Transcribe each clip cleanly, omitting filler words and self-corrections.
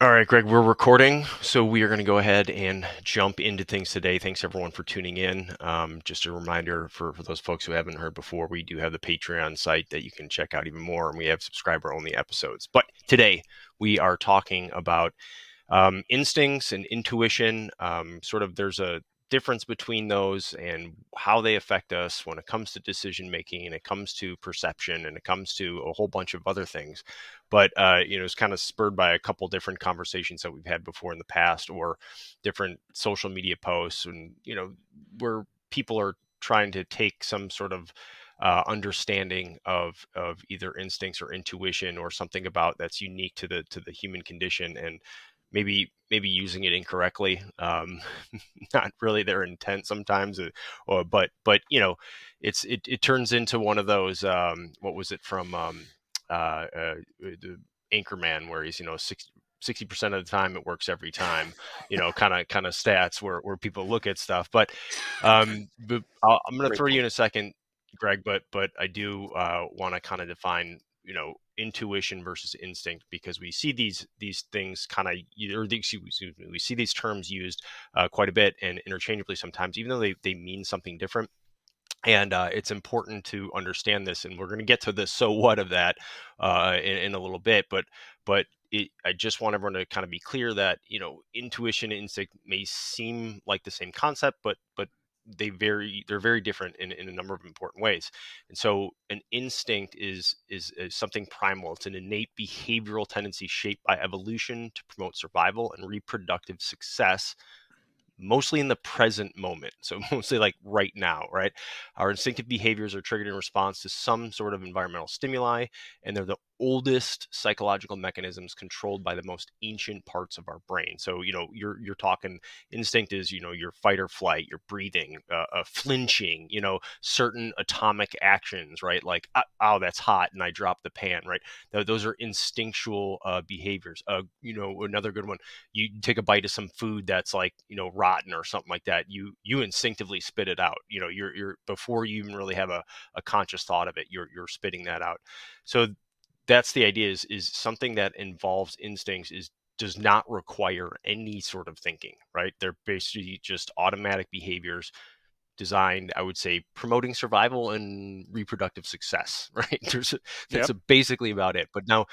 All right, Greg, we're recording, so we are going to go ahead and jump into things today. Thanks everyone for tuning in. Just a reminder for those folks who haven't heard before, we do have the Patreon site that you can check out even more, and we have subscriber-only episodes. But today we are talking about instincts and intuition. Sort of there's a difference between those and how they affect us when it comes to decision making and it comes to perception and it comes to a whole bunch of other things. But it's kind of spurred by a couple different conversations that we've had before in the past, or different social media posts, and where people are trying to take some sort of understanding of either instincts or intuition or something about that's unique to the human condition, and maybe using it incorrectly. Not really their intent sometimes, but it turns into one of those. What was it from the Anchorman, where he's 60% of the time it works every time, kind of stats where people look at stuff. But I'm going to Great throw you point. in a second, Greg, but I do want to kind of define intuition versus instinct, because we see these things kind of, excuse me, we see these terms used quite a bit and interchangeably sometimes, even though they mean something different. And it's important to understand this, and we're going to get to the so what of that in a little bit. But I just want everyone to kind of be clear that intuition and instinct may seem like the same concept, but they're very different in a number of important ways. And so an instinct is something primal. It's an innate behavioral tendency shaped by evolution to promote survival and reproductive success, mostly in the present moment. So mostly like right now, right? Our instinctive behaviors are triggered in response to some sort of environmental stimuli, and they're the oldest psychological mechanisms controlled by the most ancient parts of our brain. So, you're talking instinct is, your fight or flight, your breathing, flinching, certain atomic actions, right? Like, oh, that's hot, and I dropped the pan, right? Those are instinctual behaviors. Another good one, you take a bite of some food that's like rotten or something like that, you instinctively spit it out. You're before you even really have a conscious thought of it, you're spitting that out. So that's the idea, is something that involves instincts is does not require any sort of thinking, right? They're basically just automatic behaviors designed, I would say, promoting survival and reproductive success, right? That's Yep. basically about it. But now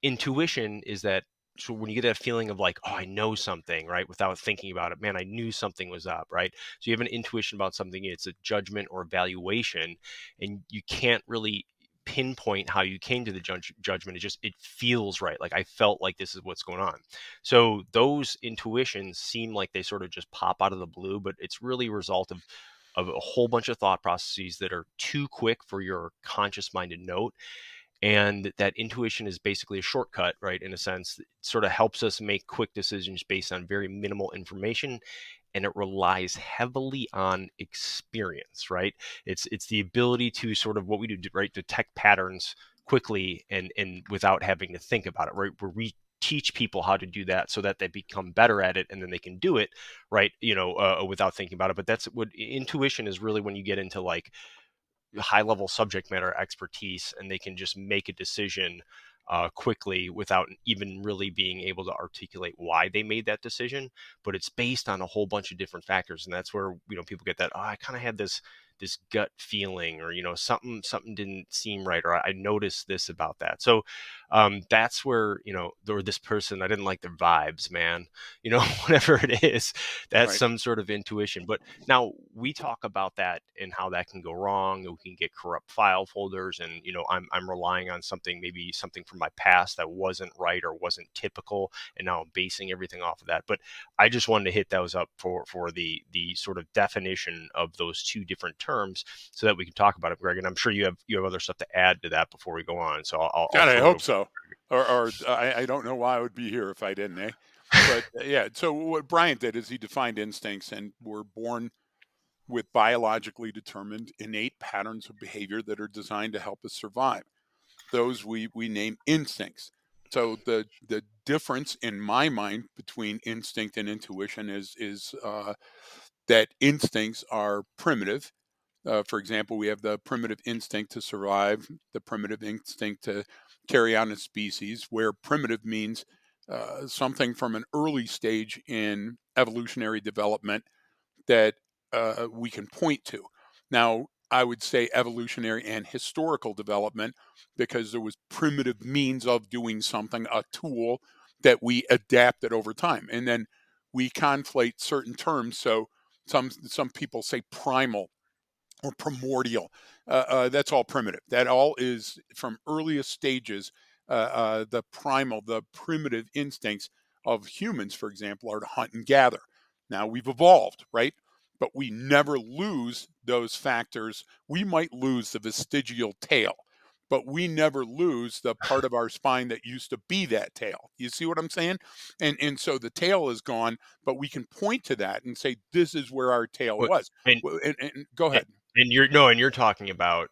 intuition is that, so when you get that feeling of like, oh, I know something, right, without thinking about it, man, I knew something was up, right? So you have an intuition about something, it's a judgment or evaluation, and you can't really pinpoint how you came to the judgment. It feels right, like I felt like this is what's going on. So those intuitions seem like they sort of just pop out of the blue, but it's really a result of a whole bunch of thought processes that are too quick for your conscious mind to note. And that intuition is basically a shortcut, right? In a sense, it sort of helps us make quick decisions based on very minimal information, and it relies heavily on experience, right? It's the ability to sort of, what we do, right, detect patterns quickly and without having to think about it, right? Where we teach people how to do that so that they become better at it, and then they can do it, right, without thinking about it. But that's what intuition is really, when you get into like high level subject matter expertise, and they can just make a decision quickly without even really being able to articulate why they made that decision. But it's based on a whole bunch of different factors, and that's where people get that, oh, I kind of had this gut feeling, or something didn't seem right, or I noticed this about that. So that's where, or this person, I didn't like their vibes, man. Whatever it is, that's Right. some sort of intuition. But now we talk about that and how that can go wrong. We can get corrupt file folders, and I'm relying on something, maybe something from my past that wasn't right or wasn't typical, and now I'm basing everything off of that. But I just wanted to hit those up for the sort of definition of those two different terms, so that we can talk about it, Greg. And I'm sure you have other stuff to add to that before we go on. So I'll God, I throw it hope over. so. Or I don't know why I would be here if I didn't, eh? But yeah, so what Brian did is he defined instincts, and we're born with biologically determined innate patterns of behavior that are designed to help us survive. Those we name instincts. So the difference in my mind between instinct and intuition is that instincts are primitive. For example, we have the primitive instinct to survive, the primitive instinct to carry on a species, where primitive means something from an early stage in evolutionary development that we can point to. Now, I would say evolutionary and historical development because there was primitive means of doing something, a tool that we adapted over time, and then we conflate certain terms. So some people say primal or primordial. That's all primitive. That all is from earliest stages. The primal, the primitive instincts of humans, for example, are to hunt and gather. Now we've evolved, right? But we never lose those factors. We might lose the vestigial tail, but we never lose the part of our spine that used to be that tail. You see what I'm saying? And so the tail is gone, but we can point to that and say this is where our tail But was. and And go and ahead. and you're no, and you're talking about,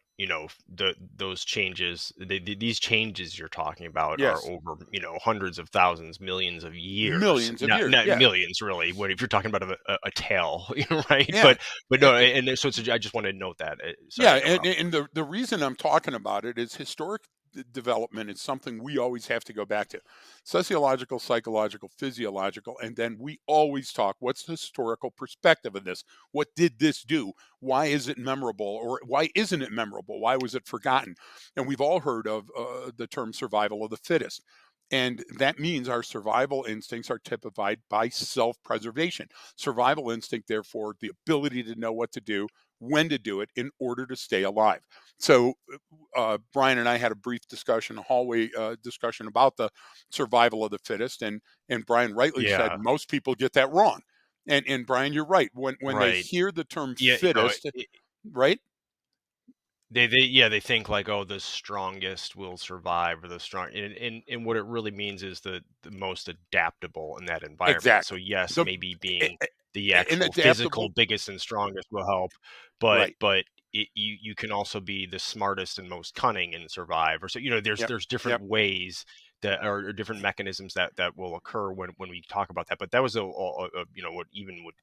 those changes, these changes you're talking about are Yes, over, hundreds of thousands, millions of years, millions of years. not Yeah, millions really, what if you're talking about a tail, right? yeah, But A- no, and so I just wanted to note that. Sorry yeah. to And, interrupt. and the reason I'm talking about it is historic development is something we always have to go back to, sociological, psychological, physiological, and then we always talk. What's the historical perspective of this? What did this do? Why is it memorable, or why isn't it memorable? Why was it forgotten? And we've all heard of the term survival of the fittest. And that means our survival instincts are typified by self preservation. Survival instinct, therefore, the ability to know what to do, when to do it in order to stay alive. So, Brian and I had a brief discussion, a hallway discussion about the survival of the fittest, and Brian rightly said Yeah, most people get that wrong. And Brian, you're right. When they right. hear the term Yeah, fittest, right? they think like, oh, the strongest will survive, or the strong, and what it really means is the most adaptable in that environment. So Exactly. yes, The maybe a- being the an actual physical adaptable, biggest and strongest will help, but right? you can also be the smartest and most cunning and survive. Or so, there's Yep. there's different Yep. ways that or different mechanisms that will occur when we talk about that. But that was what even what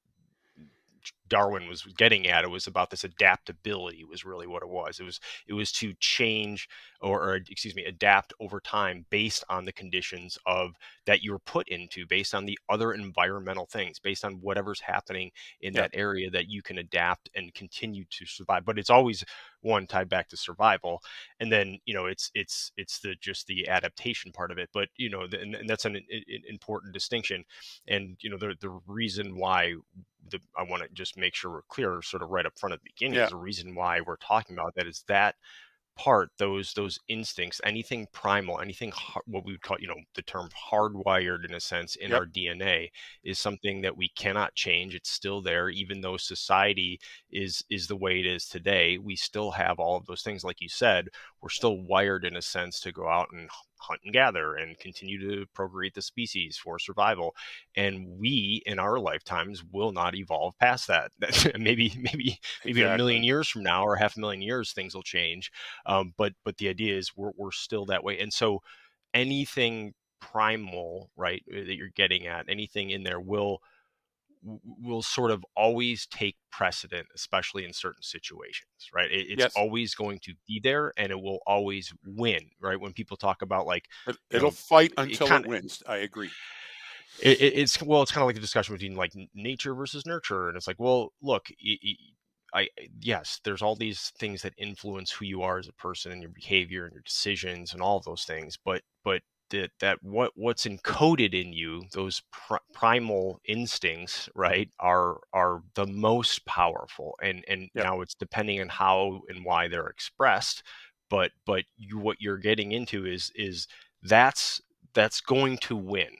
Darwin was getting at. It was about this adaptability was really what it was. It was to change, or excuse me, adapt over time based on the conditions of that you're put into, based on the other environmental things, based on whatever's happening in Yep. that area, that you can adapt and continue to survive. But it's always one tied back to survival, and then it's the just the adaptation part of it. But and that's an important distinction. And the reason why I want to just make sure we're clear, sort of right up front at the beginning, Yeah. is the reason why we're talking about that is that part, those instincts, anything primal, anything what we would call, the term hardwired in a sense in Yep. our DNA, is something that we cannot change. It's still there, even though society is the way it is today. We still have all of those things, like you said. We're still wired in a sense to go out and hunt and gather and continue to procreate the species for survival, and we in our lifetimes will not evolve past that. Maybe in a million Exactly. years from now, or half a million years, things will change. But the idea is we're still that way. And so anything primal, right, that you're getting at, anything in there will sort of always take precedent, especially in certain situations, right? It's Yes. always going to be there, and it will always win, right? When people talk about, like, you It'll know fight it until it kind wins. I agree. it's well, it's kind of like the discussion between, like, nature versus nurture, and it's like, well, look, yes, there's all these things that influence who you are as a person, and your behavior and your decisions and all of those things, but what's encoded in you, those primal instincts, right, are the most powerful, and Yep. now it's depending on how and why they're expressed, but what you're getting into that's that's going to win.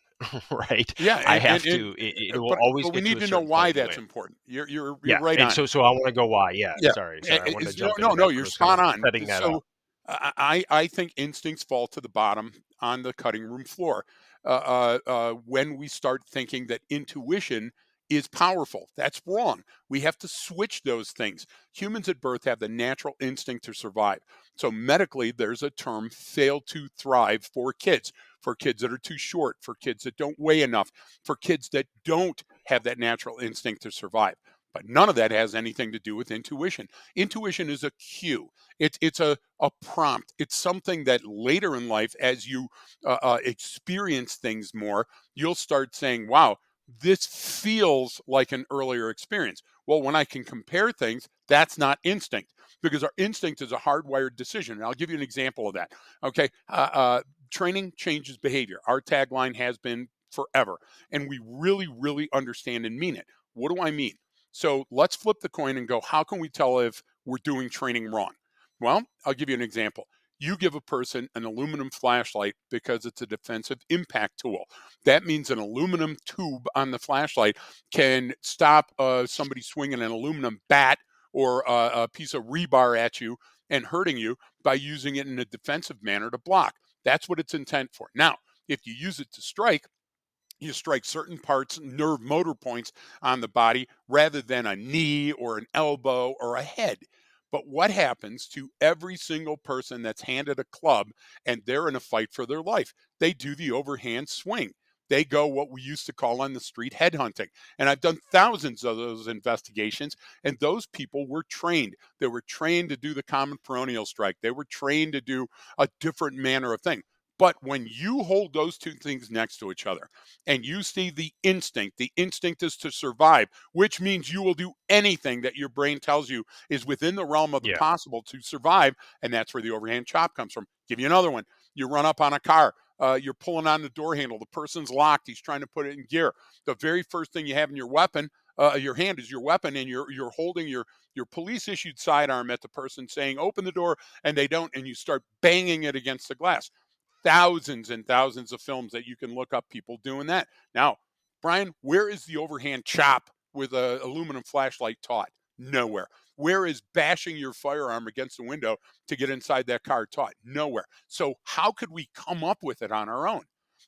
Right? Yeah. I And, have and to. It will but always we get to need a to know certain point why and that's win. important. You're Yeah, right and on. so I want to go why. Yeah, Yeah. sorry. I wanted to It's jump no, into no, that because you're I was kind spot of on. setting that up. So I think instincts fall to the bottom on the cutting room floor when we start thinking that intuition is powerful. That's wrong. We have to switch those things. Humans at birth have the natural instinct to survive. So medically, there's a term fail to thrive for kids that are too short, for kids that don't weigh enough, for kids that don't have that natural instinct to survive. But none of that has anything to do with intuition. Intuition is a cue. It's a prompt. It's something that later in life, as you experience things more, you'll start saying, "Wow, this feels like an earlier experience." Well, when I can compare things, that's not instinct, because our instinct is a hardwired decision. And I'll give you an example of that. Okay, training changes behavior. Our tagline has been forever, and we really, really understand and mean it. What do I mean? So let's flip the coin and go, how can we tell if we're doing training wrong? Well, I'll give you an example. You give a person an aluminum flashlight because it's a defensive impact tool. That means an aluminum tube on the flashlight can stop somebody swinging an aluminum bat or a piece of rebar at you and hurting you by using it in a defensive manner to block. That's what it's intent for. Now, if you use it to strike, you strike certain parts, nerve motor points on the body rather than a knee or an elbow or a head. But what happens to every single person that's handed a club and they're in a fight for their life? They do the overhand swing. They go what we used to call on the street headhunting. And I've done thousands of those investigations, and those people were trained. They were trained to do the common peroneal strike. They were trained to do a different manner of thing. But when you hold those two things next to each other, and you see the instinct is to survive, which means you will do anything that your brain tells you is within the realm of the Yeah. possible to survive. And that's where the overhand chop comes from. Give you another one. You run up on a car. You're pulling on the door handle. The person's locked. He's trying to put it in gear. The very first thing you have in your weapon, your hand is your weapon, and you're holding your police issued sidearm at the person, saying, "Open the door," and they don't, and you start banging it against the glass. Thousands and thousands of films that you can look up people doing that. Now, Brian, where is the overhand chop with a aluminum flashlight taught? Nowhere. Where is bashing your firearm against the window to get inside that car taught? Nowhere. So how could we come up with it on our own?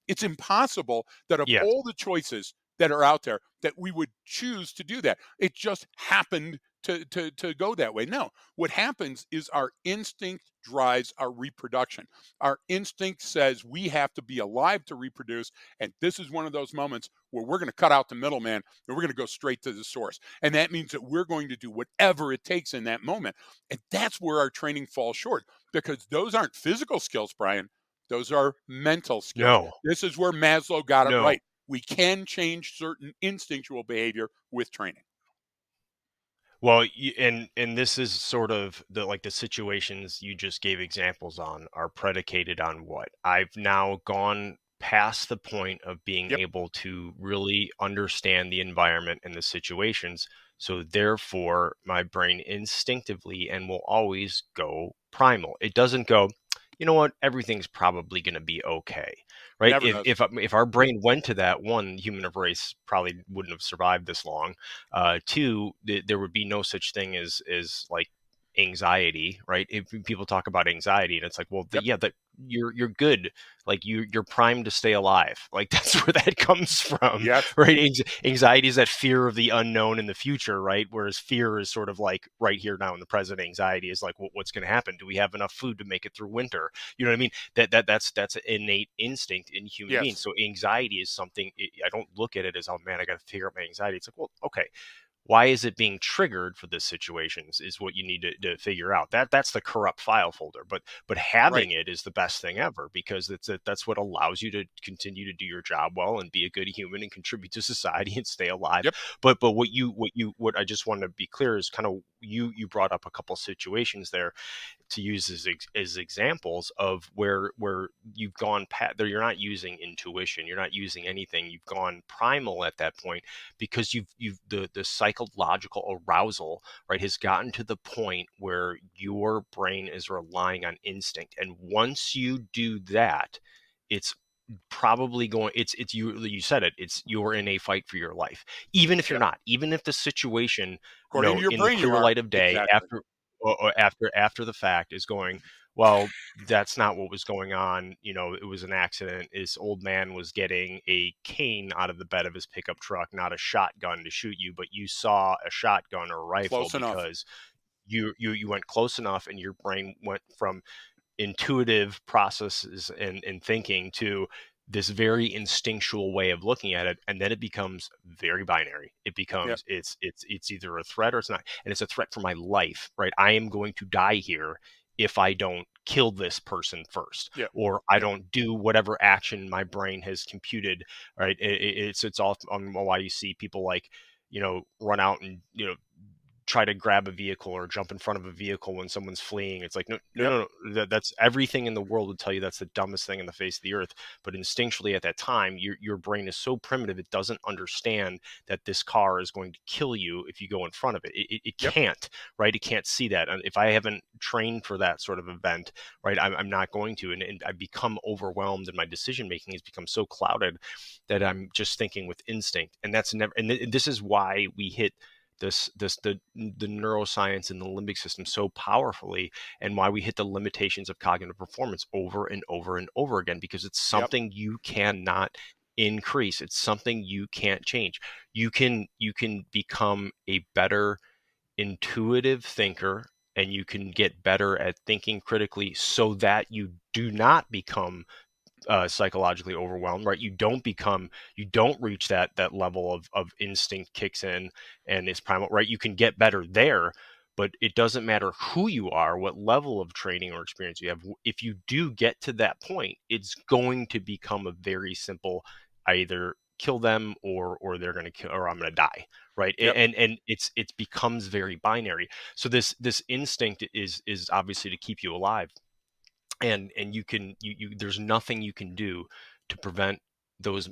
It's impossible that of Yes. all the choices that are out there that we would choose to do that. It just happened to go that way. No, what happens is our instinct drives our reproduction. Our instinct says we have to be alive to reproduce. And this is one of those moments where we're going to cut out the middleman and we're going to go straight to the source. And that means that we're going to do whatever it takes in that moment. And that's where our training falls short, because those aren't physical skills, Brian. Those are mental skills. No. This is where Maslow got it No. right. We can change certain instinctual behavior with training. Well, and this is sort of the situations you just gave examples on are predicated on what? I've now gone past the point of being Yep. able to really understand the environment and the situations. So therefore, my brain instinctively and will always go primal. It doesn't go, you know what, everything's probably going to be okay. Right? Never If does. if if our brain went to that, one, human race probably wouldn't have survived this long. Two, there would be no such thing as like anxiety, right? If people talk about anxiety, and it's like, well, Yep. yeah, that you're good, like you're primed to stay alive. Like that's where that comes from, Yes. right? Anxiety is that fear of the unknown in the future, right? Whereas fear is sort of like right here now in the present. Anxiety is like, what's going to happen? Do we have enough food to make it through winter? You know what I mean? That's an innate instinct in human beings. Yes. So anxiety is something I don't look at it as, oh man, I got to figure out my anxiety. It's like, well, okay, why is it being triggered for this situations is what you need to figure out. That's the corrupt file folder, but Right. having it is the best thing ever, because that's what allows you to continue to do your job well and be a good human and contribute to society and stay alive. Yep. But what I just want to be clear is kind of you brought up a couple situations there to use as examples of where you've gone past there. You're not using intuition, you're not using anything, you've gone primal at that point, because you've the psychological arousal, right, has gotten to the point where your brain is relying on instinct. And once you do that, it's probably going it's you said it, it's you're in a fight for your life. Even if you're Yep. not, even if the situation, According to your in the brain, you clear are. light of day, Exactly. after the fact is going, well, that's not what was going on. It was an accident. This old man was getting a cane out of the bed of his pickup truck, not a shotgun to shoot you, but you saw a shotgun or a rifle Close enough. because you went close enough, and your brain went from intuitive processes and thinking to this very instinctual way of looking at it, and then it becomes very binary. It Yep. becomes it's either a threat or it's not, and it's a threat for my life, right? I am going to die here if I don't kill this person first, Yep. or I Yep. don't do whatever action my brain has computed, right? It's all why you see people like, run out and, try to grab a vehicle or jump in front of a vehicle when someone's fleeing. It's like, no, no, Yep. no, no. That's everything in the world would tell you that's the dumbest thing in the face of the earth. But instinctually at that time, your brain is so primitive, it doesn't understand that this car is going to kill you if you go in front of it. It Yep. can't, right? It can't see that. And if I haven't trained for that sort of event, right, I'm not going to. And I become overwhelmed, and my decision making has become so clouded that I'm just thinking with instinct. And that's never, and this is why we hit the neuroscience and the limbic system so powerfully, and why we hit the limitations of cognitive performance over and over and over again, because it's Yep. something you cannot increase. It's something you can't change. You can become a better intuitive thinker, and you can get better at thinking critically so that you do not become psychologically overwhelmed, right? You don't reach that level of instinct kicks in and is primal, right? You can get better there, but it doesn't matter who you are, what level of training or experience you have. If you do get to that point, it's going to become a very simple, I either kill them or they're going to kill, or I'm going to die, right? Yep. And it becomes very binary. So this instinct is obviously to keep you alive, and you there's nothing you can do to prevent those.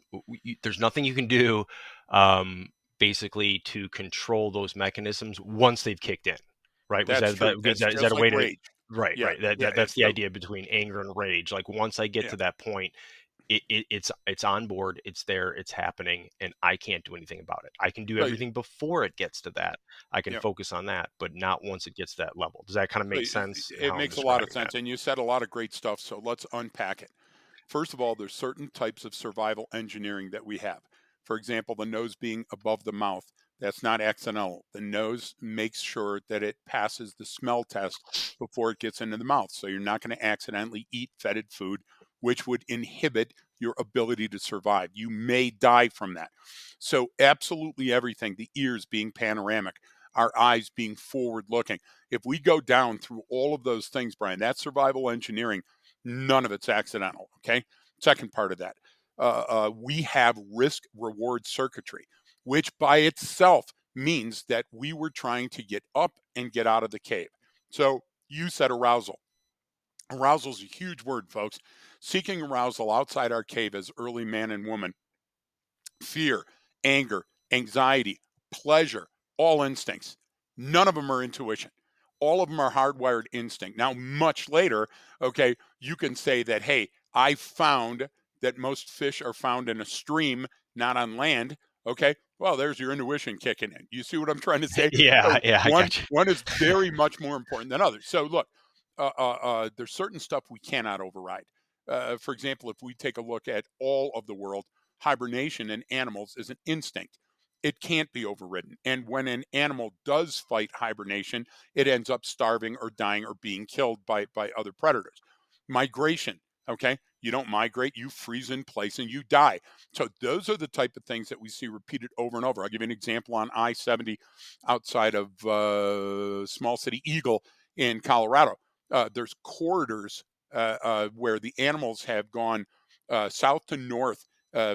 There's nothing you can do, um basically, to control those mechanisms once they've kicked in, right? Was That's that true. is That's that, is that just a like way to? rage. Right, Yeah. right, Yeah. that's It's the the idea between anger and rage. Like, once I get yeah. to that point, it's on board, it's there, it's happening, and I can't do anything about it. I can do So, everything before it gets to that. I can yeah. focus on that, but not once it gets to that level. Does that kind of So make sense in it how I'm makes a lot of describing that? sense, and you said a lot of great stuff. So let's unpack it. First of all, there's certain types of survival engineering that we have. For example, the nose being above the mouth. That's not accidental. The nose makes sure that it passes the smell test before it gets into the mouth. So you're not going to accidentally eat fetid food, which would inhibit your ability to survive. You may die from that. So, absolutely everything, the ears being panoramic, our eyes being forward looking. If we go down through all of those things, Brian, that's survival engineering. None of it's accidental. Okay. Second part of that, we have risk reward circuitry, which by itself means that we were trying to get up and get out of the cave. So you said arousal. Arousal is a huge word, folks. Seeking arousal outside our cave as early man and woman, fear, anger, anxiety, pleasure, all instincts. None of them are intuition. All of them are hardwired instinct. Now, much later, okay, you can say that, hey, I found that most fish are found in a stream, not on land. Okay, well, there's your intuition kicking in. You see what I'm trying to say? Yeah, So yeah, I one got you. one is very much more important than others. So look, there's certain stuff we cannot override. For example, if we take a look at all of the world, hibernation in animals is an instinct. It can't be overridden. And when an animal does fight hibernation, it ends up starving or dying or being killed by other predators. Migration, okay? You don't migrate, you freeze in place and you die. So those are the type of things that we see repeated over and over. I'll give you an example on I-70 outside of small city Eagle in Colorado. There's corridors where the animals have gone south to north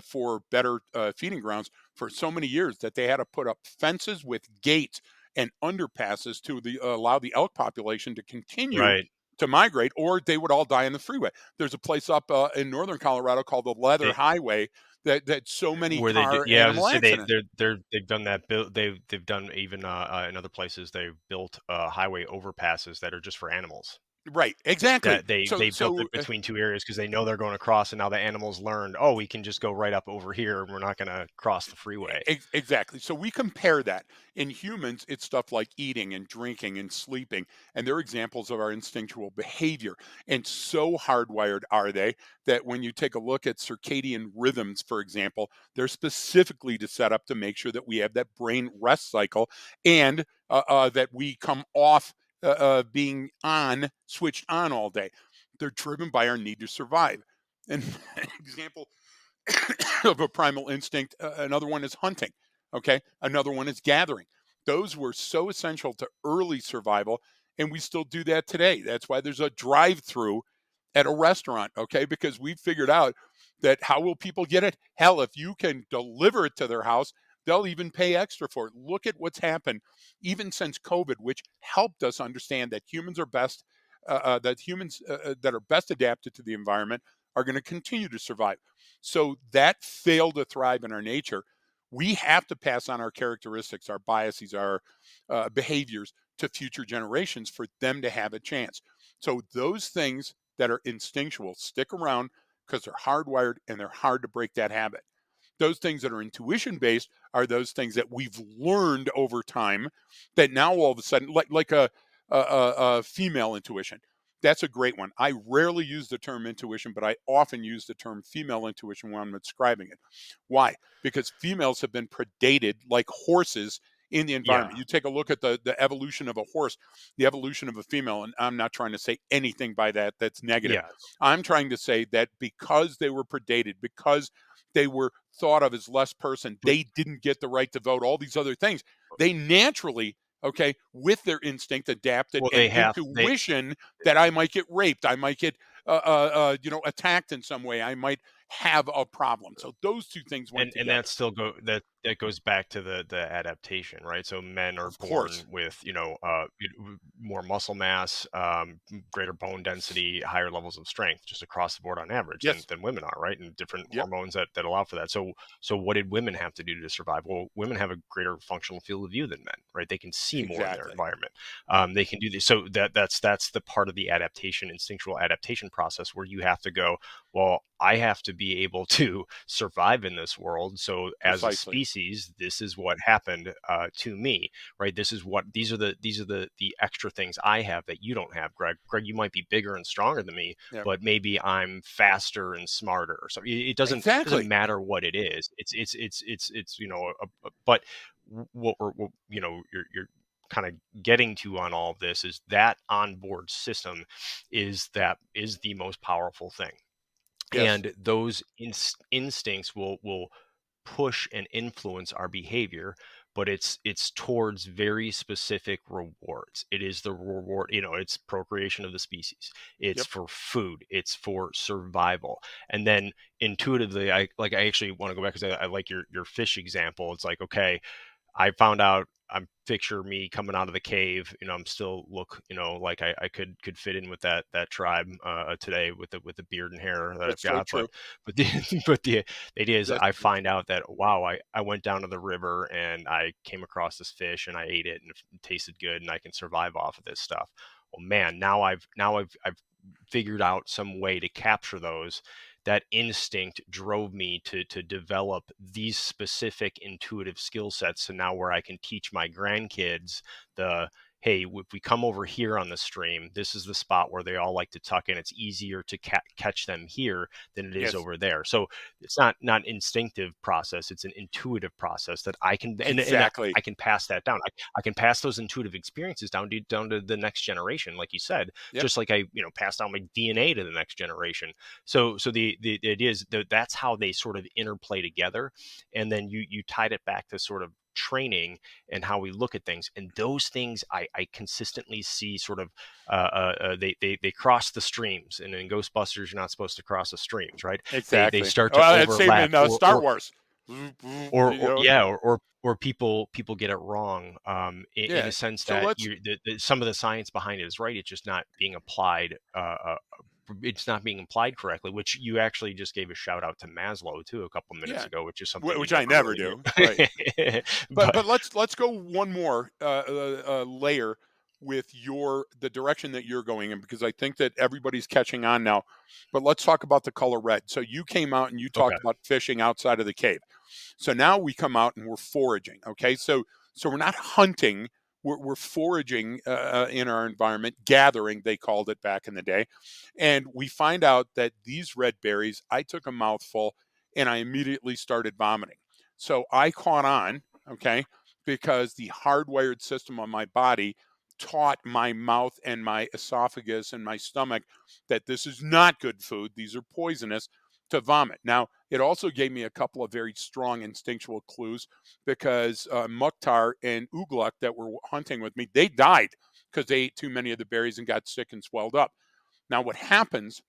for better feeding grounds for so many years that they had to put up fences with gates and underpasses to allow the elk population to continue Right. to migrate, or they would all die in the freeway. There's a place up in northern Colorado called the Leather They Highway that so many where they do, car yeah, I was gonna animal say accidents. they've done that built they've done even, in other places, they've built, highway overpasses that are just for animals. Right, exactly. That they So they built so it between 2 areas because they know they're going across, and now the animals learned, "Oh, we can just go right up over here, and we're not gonna cross the freeway." Exactly. So we compare that. In humans, it's stuff like eating and drinking and sleeping, and they're examples of our instinctual behavior. And so hardwired are they that when you take a look at circadian rhythms, for example, they're specifically to set up to make sure that we have that brain rest cycle and that we come off being on, switched on all day. They're driven by our need to survive. And example. of a primal instinct. Another one is hunting. Okay. Another one is gathering. Those were so essential to early survival, and we still do that today. That's why there's a drive through at a restaurant. Okay. Because we figured out that how will people get it? Hell, if you can deliver it to their house, they'll even pay extra for it. Look at what's happened even since COVID, which helped us understand that humans are best, that humans that are best adapted to the environment are going to continue to survive. So that failed to thrive in our nature. We have to pass on our characteristics, our biases, our behaviors to future generations for them to have a chance. So those things that are instinctual stick around because they're hardwired and they're hard to break that habit. Those things that are intuition based are those things that we've learned over time that now all of a sudden, like a female intuition. That's a great one. I rarely use the term intuition, but I often use the term female intuition when I'm describing it. Why? Because females have been predated like horses in the Yeah, environment. You take a look at the evolution of a horse, the evolution of a female, and I'm not trying to say anything by that that's negative. yes. I'm trying to say that because they were predated, because they were thought of as less person, But they didn't get the right to vote, all these other things. They naturally, okay, with their instinct adapted well, and they intuition that I might get raped, I might get attacked in some way, I might have a problem. So those two things went and together. that still go that that goes back to the adaptation, right? So men are Of course. born with, more muscle mass, greater bone density, higher levels of strength just across the board on average Yes. than women are, right? And different Yep. hormones that allow for that. So what did women have to do to survive? Well, women have a greater functional field of view than men, right? They can see more in their Exactly. environment. They can do this. So that's the part of the adaptation, instinctual adaptation process where you have to go, well, I have to be able to survive in this world. So as a Precisely. species, this is what happened to me, right? This is what these are the extra things I have that you don't have, Greg. Greg, you might be bigger and stronger than me, Yep. but maybe I'm faster and smarter. So it doesn't Exactly. matter what it is. It's but what you're kind of getting to on all of this is that onboard system is the most powerful thing, Yes. and those instincts will push and influence our behavior, but it's towards very specific rewards. It is the reward, it's procreation of the species, it's Yep. for food, it's for survival. And then intuitively, I actually want to go back because I like your fish example. It's like, okay, I found out I'm picture me coming out of the cave. I'm still look, like I could fit in with that tribe today with the beard and hair that I've That's so got. true. But the but the idea is That's I so find true. out that wow, I went down to the river and I came across this fish and I ate it and it tasted good and I can survive off of this stuff. Well, man, now I've figured out some way to capture those. That instinct drove me to develop these specific intuitive skill sets. So now where I can teach my grandkids the, hey, if we come over here on the stream, this is the spot where they all like to tuck in. It's easier to catch them here than it is Yes. over there. So it's not instinctive process. It's an intuitive process that I can, and Exactly. I can pass that down. I can pass those intuitive experiences down to the next generation, like you said, Yep. just like I, pass down my DNA to the next generation. So the idea is that's how they sort of interplay together, and then you tied it back to sort of training and how we look at things, and those things I consistently see sort of they cross the streams, and in Ghostbusters you're not supposed to cross the streams, right? They Exactly. start to Well, that's same overlap, in Star Wars. You or know. yeah, or people get it wrong, in a Yeah. sense So that let's. some of the science behind it is right. It's just not being applied. It's not being applied correctly, which you actually just gave a shout out to Maslow too a couple minutes Yeah. ago, which is something you Which I never never really do. Right. knew. But But let's go one more layer with the direction that you're going in, because I think that everybody's catching on now. But let's talk about the color red. So you came out and you okay, talked about fishing outside of the cave. So now we come out and we're foraging. Okay, so we're not hunting. We're foraging in our environment, gathering, they called it back in the day. And we find out that these red berries, I took a mouthful and I immediately started vomiting. So I caught on, okay, because the hardwired system on my body taught my mouth and my esophagus and my stomach that this is not good food. These are poisonous. to vomit. Now, it also gave me a couple of very strong instinctual clues because Mukhtar and Ugluk that were hunting with me, they died because they ate too many of the berries and got sick and swelled up. Now, what happens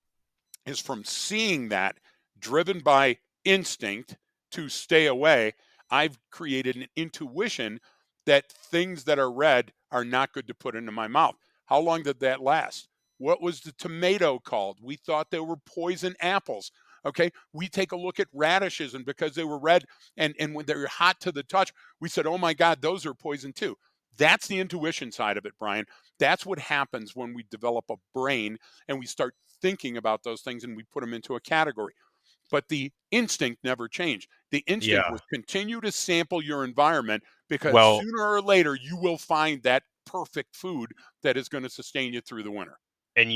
is from seeing that, driven by instinct to stay away, I've created an intuition that things that are red are not good to put into my mouth. How long did that last? What was the tomato called? We thought they were poison apples. Okay. We take a look at radishes, and because they were red and when they're hot to the touch, we said, oh my God, those are poison too. That's the intuition side of it, Brian. That's what happens when we develop a brain and we start thinking about those things and we put them into a category. But the instinct never changed. The instinct Yeah. was continue to sample your environment because Well, sooner or later you will find that perfect food that is going to sustain you through the winter. and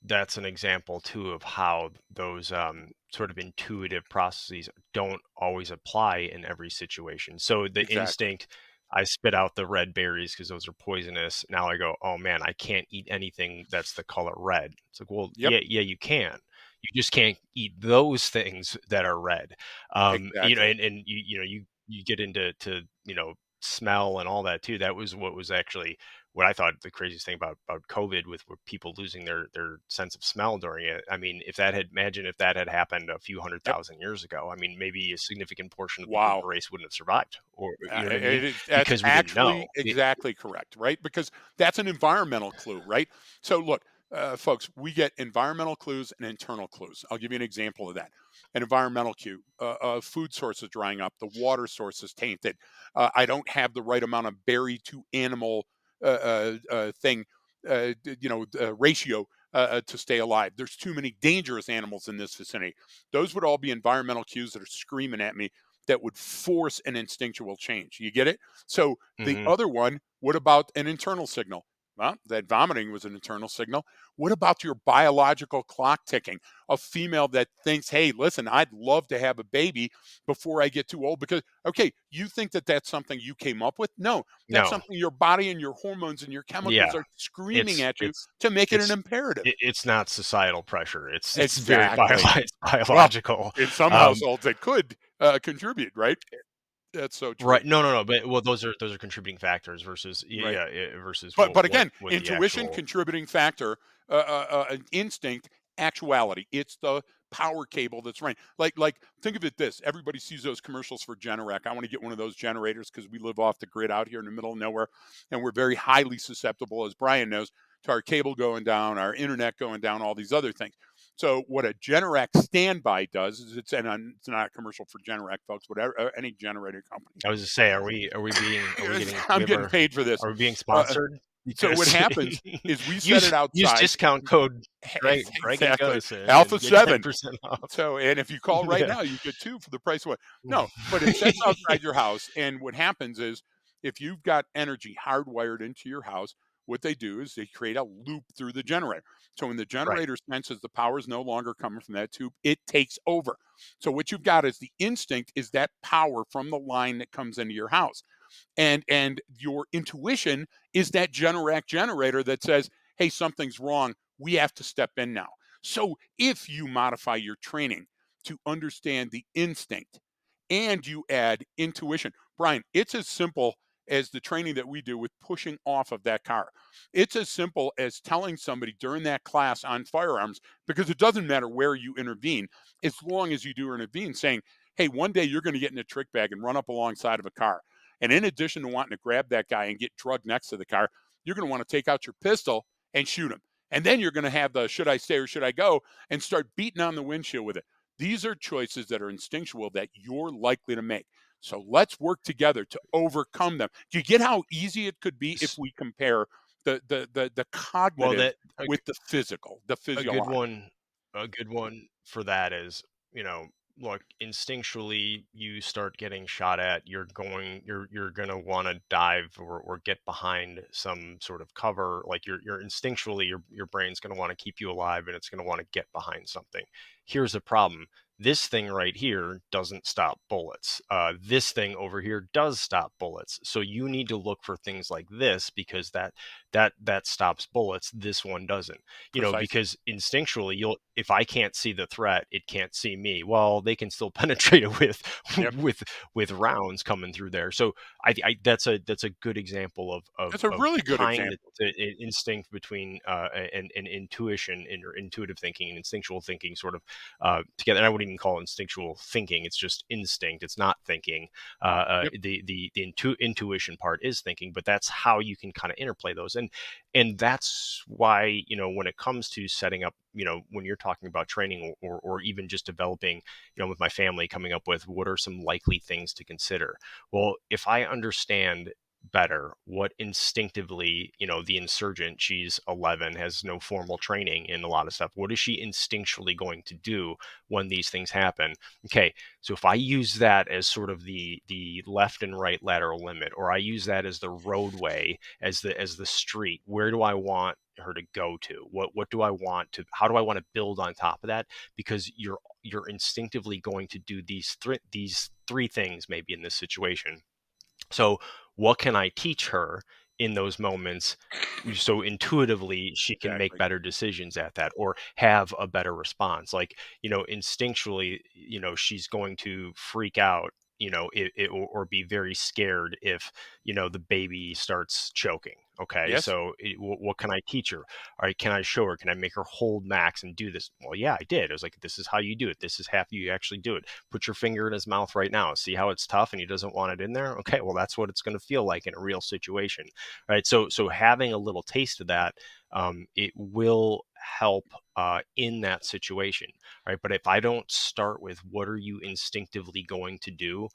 that's an example too of how those sort of intuitive processes don't always apply in every situation. So the Exactly. instinct, I spit out the red berries because those are poisonous. Now I go, oh man, I can't eat anything that's the color red. It's like, well, Yep. yeah, you can. You just can't eat those things that are red. Exactly. And you get into smell and all that too. That was what was actually what I thought the craziest thing about COVID with people losing their sense of smell during it. I mean, imagine if that had happened a few hundred Yep. thousand years ago. I mean, maybe a significant portion of the human Wow. race wouldn't have survived, or you know what I mean? That's Because we didn't know. actually exactly correct, right? Because that's an environmental clue, right? So, look, folks, we get environmental clues and internal clues. I'll give you an example of that. An environmental cue: food sources drying up, the water source is tainted. I don't have the right amount of berry to animal thing, ratio. To stay alive. There's too many dangerous animals in this vicinity. Those would all be environmental cues that are screaming at me that would force an instinctual change. You get it? So the Hmm. other one, what about an internal signal? Well, that vomiting was an internal signal. What about your biological clock ticking? A female that thinks, hey, listen, I'd love to have a baby before I get too old. Because, okay, you think that that's something you came up with? No, that's No, something your body and your hormones and your chemicals yeah, are screaming it's at you it's to make it an it's imperative. it's not societal pressure. It's very Exactly. it's Well, biological. in some Um, households, it could contribute, right? That's so true. right? No. But well, those are contributing factors versus Right. versus But again, what the intuition, actual. contributing factor, instinct, actuality. It's the power cable that's running. Like think of it this: everybody sees those commercials for Generac. I want to get one of those generators because we live off the grid out here in the middle of nowhere, and we're very highly susceptible, as Brian knows, to our cable going down, our internet going down, all these other things. So what a Generac standby does is it's not a commercial for Generac, folks. Whatever any generator company. I was to say, are we getting, do we I'm have getting our, paid for this. are we being Uh, sponsored? so what Because happens is we set it use outside. discount code Greg and Exactly. Gus Alpha and get 7. 10% off. So, and if you call right Yeah. now, you get 2 for the price of 1. No, but it sets outside your house, and what happens is if you've got energy hardwired into your house, what they do is they create a loop through the generator. So when the Right. generator senses the power is no longer coming from that tube, it takes over. So what you've got is the instinct is that power from the line that comes into your house. And your intuition is that Generac generator that says, hey, something's wrong, we have to step in now. So if you modify your training to understand the instinct and you add intuition, Brian, it's as simple as the training that we do with pushing off of that car. It's as simple as telling somebody during that class on firearms, because it doesn't matter where you intervene, as long as you do intervene, saying, hey, one day you're going to get in a trick bag and run up alongside of a car. And in addition to wanting to grab that guy and get drugged next to the car, you're going to want to take out your pistol and shoot him. And then you're going to have the should I stay or should I go and start beating on the windshield with it. These are choices that are instinctual that you're likely to make. So let's work together to overcome them. Do you get how easy it could be if S- we compare the Well, cognitive that with the physical, the a good physiological? one a good one for that is, look, instinctually you start getting shot at, you're going to want to dive or get behind some sort of cover. Like you're instinctually your brain's going to want to keep you alive, and it's going to want to get behind something. Here's the problem. this thing right here doesn't stop bullets. This thing over here does stop bullets. So you need to look for things like this because that stops bullets. This one doesn't. Precisely. Because instinctually, you'll if I can't see the threat, it can't see me. Well, they can still penetrate it with Yep. with rounds coming through there. So that's a good example That's a of really good tying example. the instinct between and intuition or intuitive thinking and instinctual thinking sort of together. And I wouldn't even call it instinctual thinking; it's just instinct. It's not thinking. Yep. The intuition part is thinking, but that's how you can kind of interplay those. And that's why when it comes to setting up, when you're talking about training or even just developing, with my family, coming up with what are some likely things to consider. Well, if I understand better what instinctively, the insurgent, she's 11, has no formal training in a lot of stuff, what is she instinctually going to do when these things happen? Okay, so if I use that as sort of the left and right lateral limit, or I use that as the roadway, as the street, where do I want her to go to? What do I want to how do I want to build on top of that? Because you're instinctively going to do these three things maybe in this situation. So, what can I teach her in those moments so intuitively she can make Exactly. better decisions at that or have a better response? Like, instinctually, she's going to freak out, or be very scared if, the baby starts choking. Okay. Yes. So, what can I teach her? All right. Can I show her? Can I make her hold max and do this? Well, yeah, I did. I was like, this is how you do it. This is how you actually do it. Put your finger in his mouth right now. See how it's tough and he doesn't want it in there? Okay, well that's what it's going to feel like in a real situation. Right? So having a little taste of that, it will help in that situation. Right? But if I don't start with what are you instinctively going to do,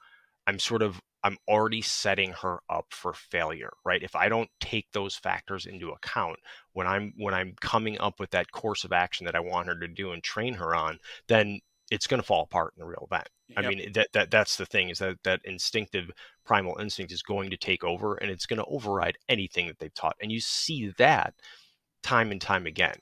I'm already setting her up for failure, right? If I don't take those factors into account when I'm coming up with that course of action that I want her to do and train her on, then it's going to fall apart in the real event. I Yep. mean, that's the thing, is that instinctive primal instinct is going to take over and it's going to override anything that they've taught. And you see that time and time again.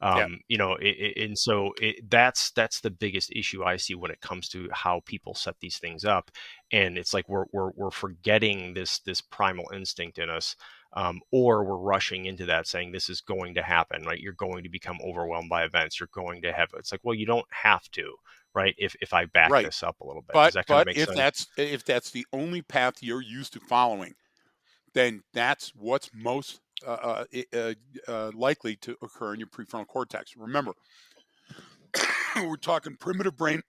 Yep. And so that's the biggest issue I see when it comes to how people set these things up. And it's like we're forgetting this primal instinct in us, or we're rushing into that saying this is going to happen, right? You're going to become overwhelmed by events. You're going to have, it's like, well, you don't have to, right? If I back Right. this up a little bit, does But that kind of but make if sense? that's the only path you're used to following, then that's what's most likely to occur in your prefrontal cortex. Remember, we're talking primitive brain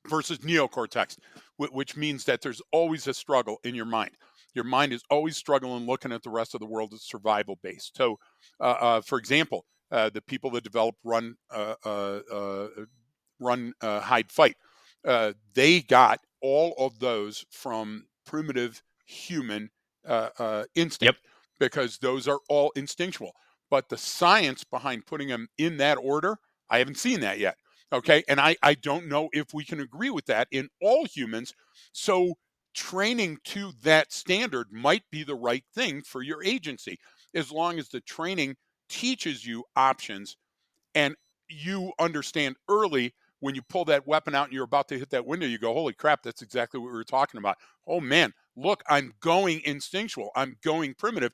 versus neocortex, which means that there's always a struggle in your mind. Your mind is always struggling, looking at the rest of the world as survival based. So, for example, the people that develop hide, fight, they got all of those from primitive human Yep. instinct because those are all instinctual. But the science behind putting them in that order, I haven't seen that yet. Okay. And I don't know if we can agree with that in all humans. So training to that standard might be the right thing for your agency as long as the training teaches you options and you understand early when you pull that weapon out and you're about to hit that window, you go, holy crap, that's exactly what we were talking about. Oh man, look, I'm going instinctual. I'm going primitive.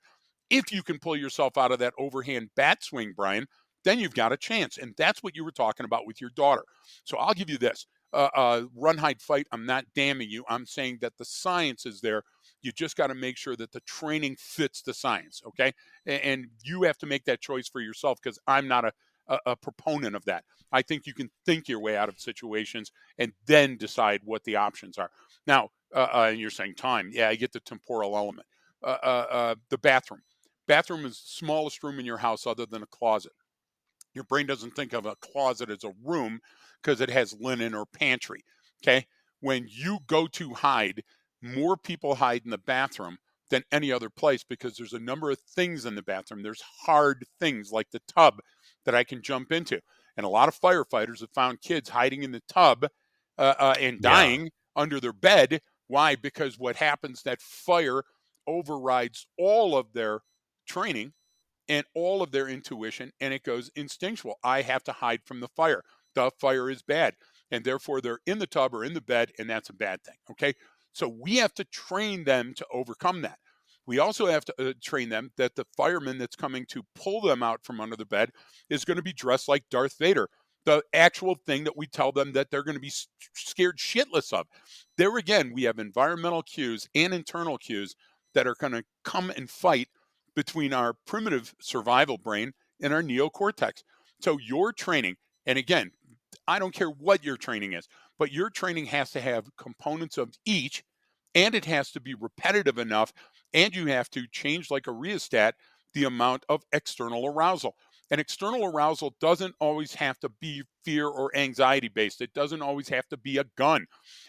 If you can pull yourself out of that overhand bat swing, Brian, then you've got a chance. And that's what you were talking about with your daughter. So I'll give you this run, hide, fight. I'm not damning you. I'm saying that the science is there. You just got to make sure that the training fits the science. Okay. And you have to make that choice for yourself because I'm not a proponent of that. I think you can think your way out of situations and then decide what the options are. Now, and you're saying time. Yeah, I get the temporal element. The bathroom. Bathroom is the smallest room in your house other than a closet. Your brain doesn't think of a closet as a room because it has linen or pantry. Okay. When you go to hide, more people hide in the bathroom than any other place because there's a number of things in the bathroom. There's hard things like the tub that I can jump into. And a lot of firefighters have found kids hiding in the tub and Yeah. dying under their bed. Why? Because what happens, that fire overrides all of their training and all of their intuition, and it goes instinctual. I have to hide from the fire. The fire is bad. and therefore they're in the tub or in the bed, and that's a bad thing. Okay. So we have to train them to overcome that. We also have to train them that the fireman that's coming to pull them out from under the bed is going to be dressed like Darth Vader, the actual thing that we tell them that they're going to be scared shitless of. There again, we have environmental cues and internal cues that are going to come and fight between our primitive survival brain and our neocortex. So your training, and again, I don't care what your training is, but your training has to have components of each, and it has to be repetitive enough, and you have to change like a rheostat the amount of external arousal. And external arousal doesn't always have to be fear or anxiety based. It doesn't always have to be a gun.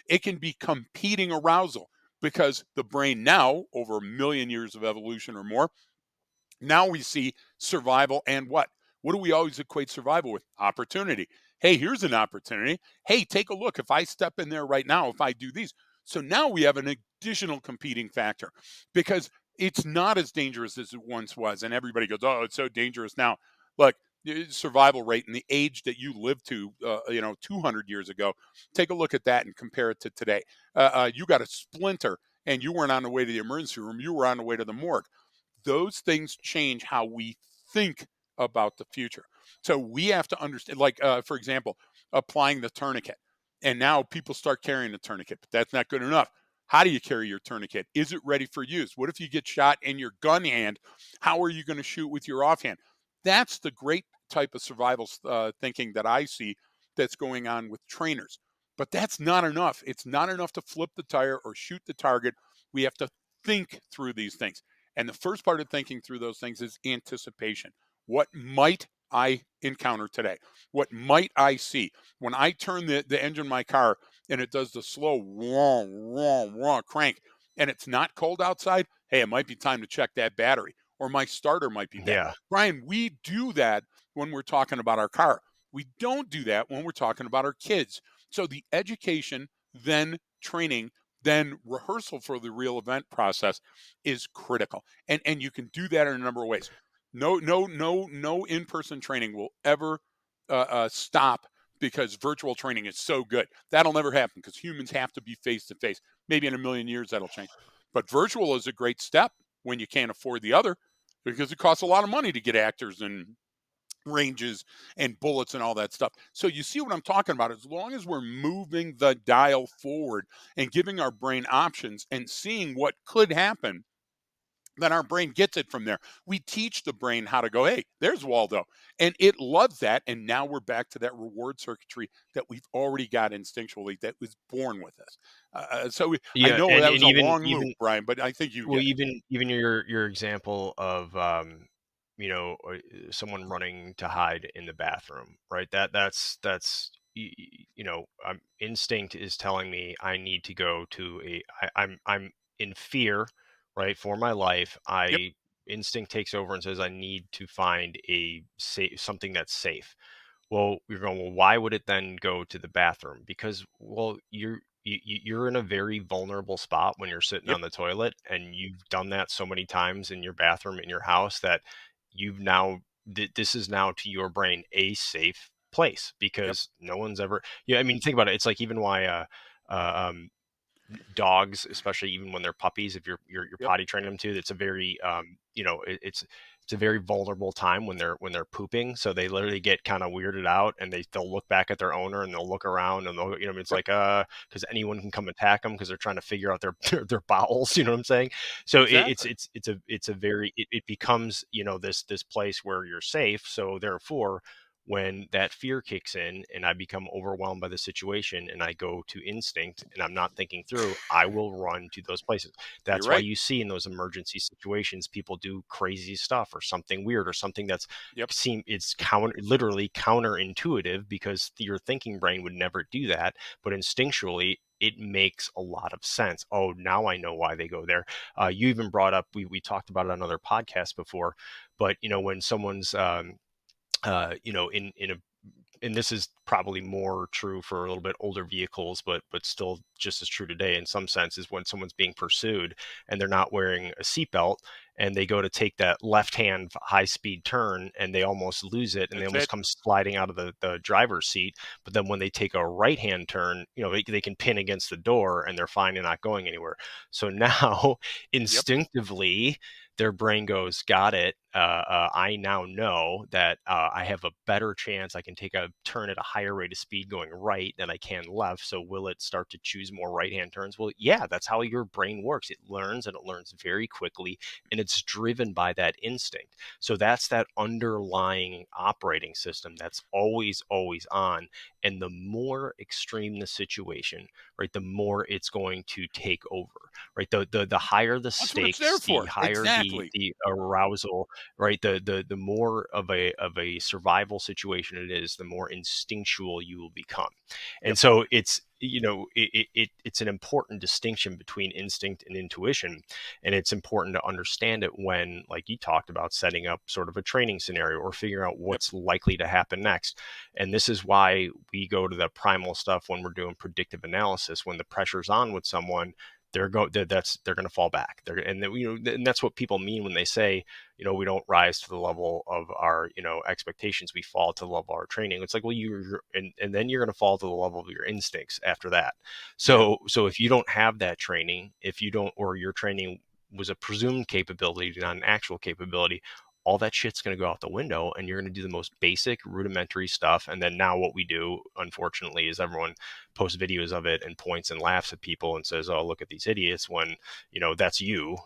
It can be competing arousal because the brain now, over a million years of evolution or more, now we see survival and what? What do we always equate survival with? Opportunity. Hey, here's an opportunity. Hey, take a look. If I step in there right now, if I do these. So now we have an additional competing factor because it's not as dangerous as it once was. And everybody goes, oh, it's so dangerous now. Look, survival rate and the age that you lived to, 200 years ago, take a look at that and compare it to today. You got a splinter and you weren't on the way to the emergency room. You were on the way to the morgue. Those things change how we think about the future. So we have to understand, like, for example, applying the tourniquet. And now people start carrying the tourniquet, but that's not good enough. How do you carry your tourniquet? Is it ready for use? What if you get shot in your gun hand? How are you going to shoot with your offhand? That's the great type of survival thinking that I see that's going on with trainers. But that's not enough. It's not enough to flip the tire or shoot the target. We have to think through these things. And the first part of thinking through those things is anticipation. What might I encounter today? What might I see? When I turn the engine of my car and it does the slow wah, wah, wah crank and it's not cold outside, hey, it might be time to check that battery or my starter might be bad. Yeah. Brian, we do that when we're talking about our car. We don't do that when we're talking about our kids. So the education, then training, then rehearsal for the real event process is critical. And you can do that in a number of ways. No in-person training will ever stop because virtual training is so good. That'll never happen because humans have to be face to face. Maybe in a million years that'll change. But virtual is a great step when you can't afford the other because it costs a lot of money to get actors and ranges and bullets and all that stuff. So you see what I'm talking about? As long as we're moving the dial forward and giving our brain options and seeing what could happen, then our brain gets it from there. We teach the brain how to go, hey, there's Waldo. And it loves that. And now we're back to that reward circuitry that we've already got instinctually that was born with us. I Yeah, know and that was and a even long loop, even Brian, but I think you well, get it. even your example of someone running to hide in the bathroom, right? That's instinct is telling me I need to go to I'm in fear, right, for my life. Yep. I instinct takes over and says I need to find a safe something that's safe. Well, you're going, well, why would it then go to the bathroom? Because, well, you're in a very vulnerable spot when you're sitting Yep. on the toilet, and you've done that so many times in your bathroom in your house that you've now this is now to your brain a safe place Yep. because no one's ever. Yeah, I mean, think about it. It's like even why dogs, especially even when they're puppies, if you're Yep. potty training them to, it's a very it's a very vulnerable time when they're pooping. So they literally get kind of weirded out, and they'll look back at their owner and they'll look around and they'll it's Yep. like because anyone can come attack them because they're trying to figure out their their bowels. You know what I'm saying? So Exactly. it's a very it becomes this place where you're safe. So therefore, when that fear kicks in and I become overwhelmed by the situation and I go to instinct and I'm not thinking through, I will run to those places. You're That's why right. you see in those emergency situations people do crazy stuff or something weird or something that's Yep. it's literally counterintuitive because your thinking brain would never do that, but instinctually it makes a lot of sense. Oh, now I know why they go there. You even brought up we talked about it on other podcasts before, but when someone's in a and this is probably more true for a little bit older vehicles, but still just as true today in some sense, is when someone's being pursued and they're not wearing a seatbelt, and they go to take that left hand high speed turn and they almost lose it and they That's almost it. come sliding out of the driver's seat. But then when they take a right hand turn, they can pin against the door and they're fine and not going anywhere. So now Yep. instinctively their brain goes, got it. I now know that I have a better chance. I can take a turn at a higher rate of speed going right than I can left. So will it start to choose more right hand turns? Well, yeah, that's how your brain works. It learns, and it learns very quickly, and it's driven by that instinct. So that's that underlying operating system that's always, always on. And the more extreme the situation, right, the more it's going to take over, right? The higher the That's what it's there stakes, the for. higher Exactly. the arousal, right? The more of a survival situation it is, the more instinctual you will become. Yep. And so it's an important distinction between instinct and intuition. And it's important to understand it when, like you talked about, setting up sort of a training scenario or figuring out Yep. what's likely to happen next. And this is why we go to the primal stuff when we're doing predictive analysis. When the pressure's on with someone, they're going to fall back. And that's what people mean when they say, we don't rise to the level of our expectations. We fall to the level of our training. It's like, well, and then you're going to fall to the level of your instincts after that. Yeah. So if you don't have that training, if you don't, or your training was a presumed capability, not an actual capability, all that shit's going to go out the window, and you're going to do the most basic rudimentary stuff. And then now what we do, unfortunately, is everyone posts videos of it and points and laughs at people and says, oh, look at these idiots, when that's you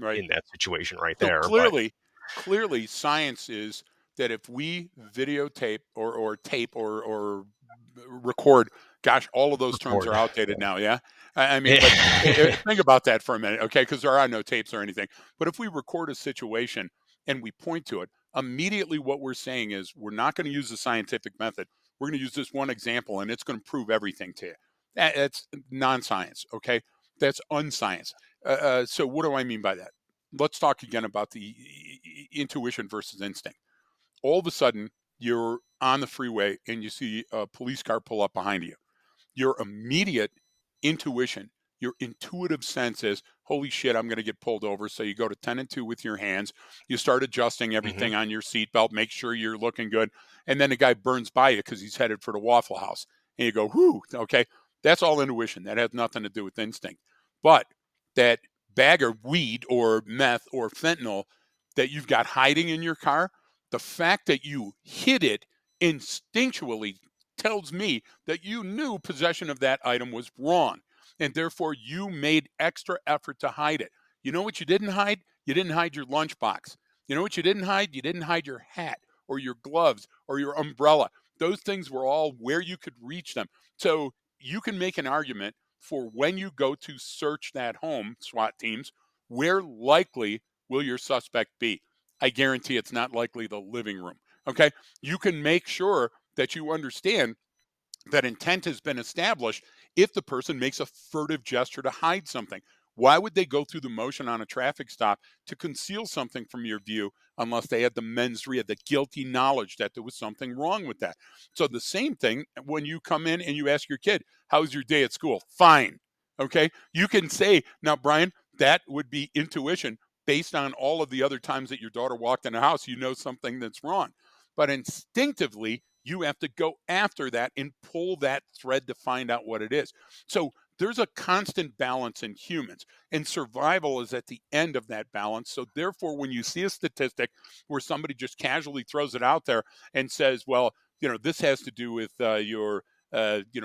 Right. in that situation right So there. But clearly, science is that if we videotape or tape or record, gosh, all of those terms record. are outdated now. Yeah, I mean, but think about that for a minute, okay? Because there are no tapes or anything. But if we record a situation and we point to it, immediately what we're saying is we're not going to use the scientific method. We're going to use this one example, and it's going to prove everything to you. That's non-science, okay? That's unscience. So what do I mean by that? Let's talk again about the intuition versus instinct. All of a sudden, you're on the freeway and you see a police car pull up behind you. Your immediate intuition, your intuitive sense is, holy shit, I'm going to get pulled over. So you go to 10 and 2 with your hands. You start adjusting Mhm. everything on your seatbelt, make sure you're looking good. And then the guy burns by you because he's headed for the Waffle House. And you go, whoo, okay. That's all intuition. That has nothing to do with instinct. But that bag of weed or meth or fentanyl that you've got hiding in your car, the fact that you hid it instinctually tells me that you knew possession of that item was wrong, and therefore you made extra effort to hide it. You know what you didn't hide? You didn't hide your lunchbox. You know what you didn't hide? You didn't hide your hat or your gloves or your umbrella. Those things were all where you could reach them. So you can make an argument for when you go to search that home, SWAT teams, where likely will your suspect be? I guarantee it's not likely the living room. Okay. You can make sure that you understand that intent has been established if the person makes a furtive gesture to hide something. Why would they go through the motion on a traffic stop to conceal something from your view unless they had the mens rea, the guilty knowledge that there was something wrong with that? So the same thing when you come in and you ask your kid, "How was your day at school?" Fine. Okay. You can say, now, Brian, that would be intuition based on all of the other times that your daughter walked in the house. You know something that's wrong. But instinctively, you have to go after that and pull that thread to find out what it is. So there's a constant balance in humans, and survival is at the end of that balance. So therefore, when you see a statistic where somebody just casually throws it out there and says, well, this has to do with your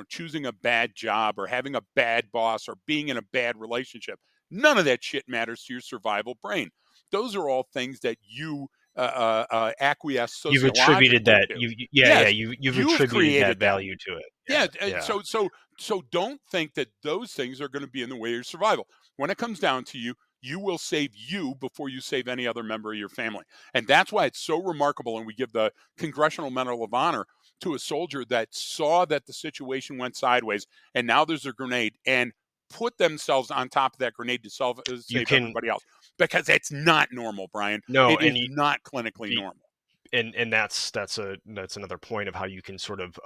choosing a bad job or having a bad boss or being in a bad relationship, none of that shit matters to your survival brain. Those are all things that you acquiesce You've attributed sociologically that. to. Yeah, Yes, you've you've attributed that created them. value to it. Yeah, Yeah, yeah. so don't think that those things are going to be in the way of your survival. When it comes down to you, you will save you before you save any other member of your family. And that's why it's so remarkable, and we give the Congressional Medal of Honor to a soldier that saw that the situation went sideways and now there's a grenade and put themselves on top of that grenade to You save can everybody else, because it's not normal, Brian. no, It and is not clinically you, normal. and that's another point of how you can sort of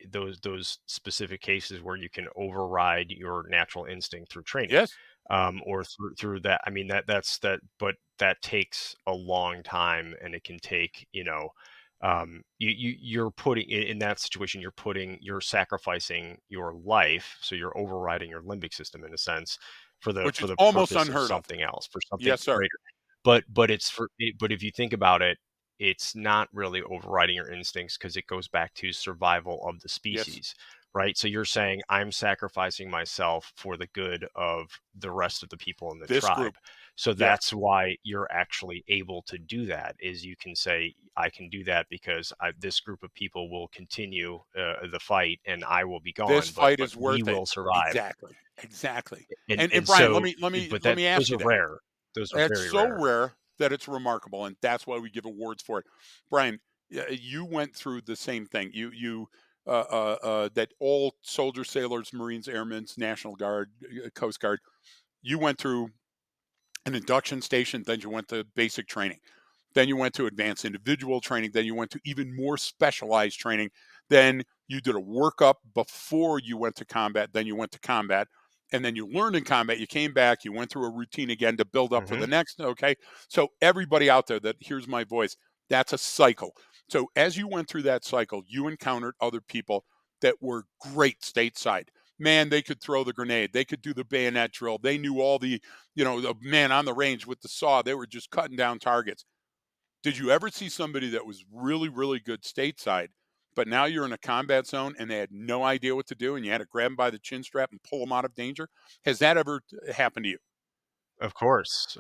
those specific cases where you can override your natural instinct through training, Yes. or through that. I mean, that's that, but that takes a long time, and it can take, you're putting in that situation, you're sacrificing your life, so you're overriding your limbic system in a sense for the Which is almost purpose of unheard of. something else, for something Yes, sir. greater. But if you think about it, it's not really overriding your instincts, because it goes back to survival of the Yes. species, right? So you're saying I'm sacrificing myself for the good of the rest of the people in the This tribe. group. So Yes. that's why you're actually able to do that, is you can say, I can do that because this group of people will continue the fight and I will be This gone, fight but is we worth it. will survive. Exactly. Exactly. And And Brian, let so, me let me but let that me ask those you are that. rare. Those are It's very so rare. rare that it's remarkable, and that's why we give awards for it. Brian, you went through the same thing. That all soldiers, sailors, Marines, Airmen, National Guard, Coast Guard. You went through an induction station, then you went to basic training. Then you went to advanced individual training. Then you went to even more specialized training. Then you did a workup before you went to combat. Then you went to combat. And then you learned in combat. You came back. You went through a routine again to build up for Hmm. the next. Okay. So, everybody out there that hears my voice, that's a cycle. So, as you went through that cycle, you encountered other people that were great stateside. Man, they could throw the grenade. They could do the bayonet drill. They knew all the man on the range with the saw. They were just cutting down targets. Did you ever see somebody that was really, really good stateside, but now you're in a combat zone and they had no idea what to do and you had to grab them by the chin strap and pull them out of danger? Has that ever happened to you? Of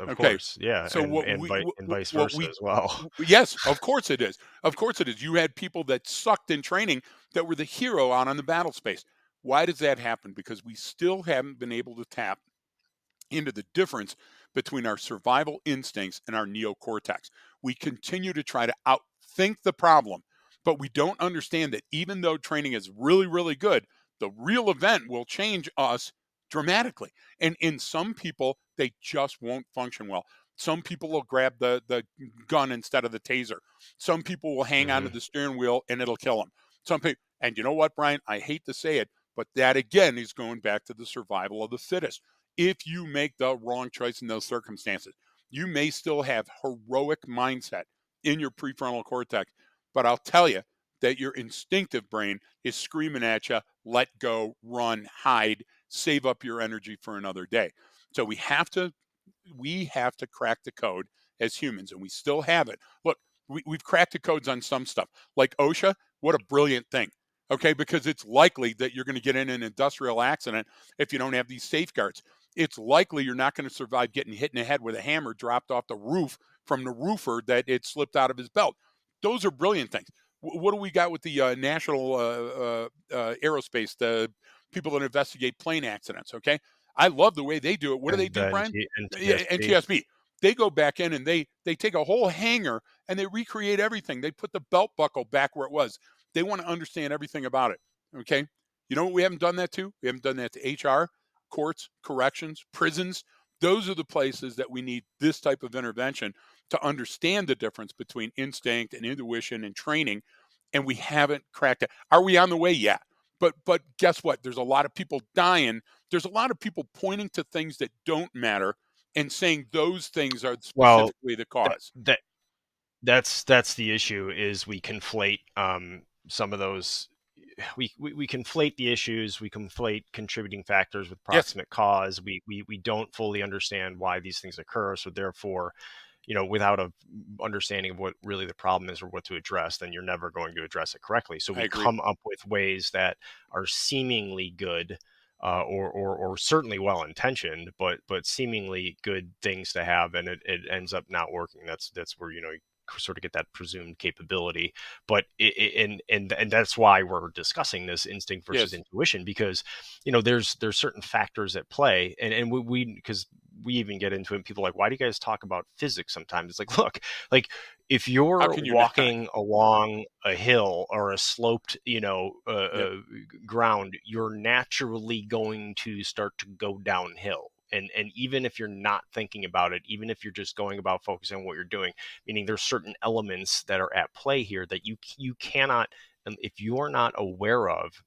Okay. course, yeah, So and vice what versa we as well. yes, of course it is. Of course it is. You had people that sucked in training that were the hero out on the battle space. Why does that happen? Because we still haven't been able to tap into the difference between our survival instincts and our neocortex. We continue to try to outthink the problem, but we don't understand that even though training is really, really good, the real event will change us dramatically. And in some people, they just won't function well. Some people will grab the gun instead of the taser. Some people will hang onto Hmm. the steering wheel and it'll kill them. Some people, and you know what, Brian? I hate to say it, but that again is going back to the survival of the fittest. If you make the wrong choice in those circumstances, you may still have heroic mindset in your prefrontal cortex, but I'll tell you that your instinctive brain is screaming at you, let go, run, hide, save up your energy for another day. So we have to crack the code as humans, and we still have it. Look, we've cracked the codes on some stuff, like OSHA. What a brilliant thing. Okay, because it's likely that you're going to get in an industrial accident if you don't have these safeguards. It's likely you're not going to survive getting hit in the head with a hammer dropped off the roof from the roofer that it slipped out of his belt. Those are brilliant things. What do we got with the national aerospace, the people that investigate plane accidents? Okay, I love the way they do it. What And do, the Brian? Yeah, NTSB. NTSB. They go back in and they take a whole hanger and they recreate everything. They put the belt buckle back where it was. They want to understand everything about it. Okay. You know what we haven't done that to? We haven't done that to HR, courts, corrections, prisons. Those are the places that we need this type of intervention to understand the difference between instinct and intuition and training. And we haven't cracked it. Are we on the way? Yeah. But guess what? There's a lot of people dying. There's a lot of people pointing to things that don't matter and saying those things are Well, specifically the that cause. that that's the issue, is we conflate some of those. We conflate the issues, we conflate contributing factors with Yes, proximate cause. We don't fully understand why these things occur, so therefore, without a understanding of what really the problem is or what to address, then you're never going to address it correctly. So I we agree. come up with ways that are seemingly good, or certainly well intentioned, but seemingly good things to have, and it ends up not working. That's where you sort of get that presumed capability. But and that's why we're discussing this instinct versus Yes, intuition, because there's certain factors at play, and we because we even get into it, and people are like, why do you guys talk about physics sometimes? It's like, look, like, if how you're can you not? walking along a hill or a sloped Yep, ground, you're naturally going to start to go downhill. And even if you're not thinking about it, even if you're just going about focusing on what you're doing, meaning there's certain elements that are at play here that you cannot, if you're not aware of,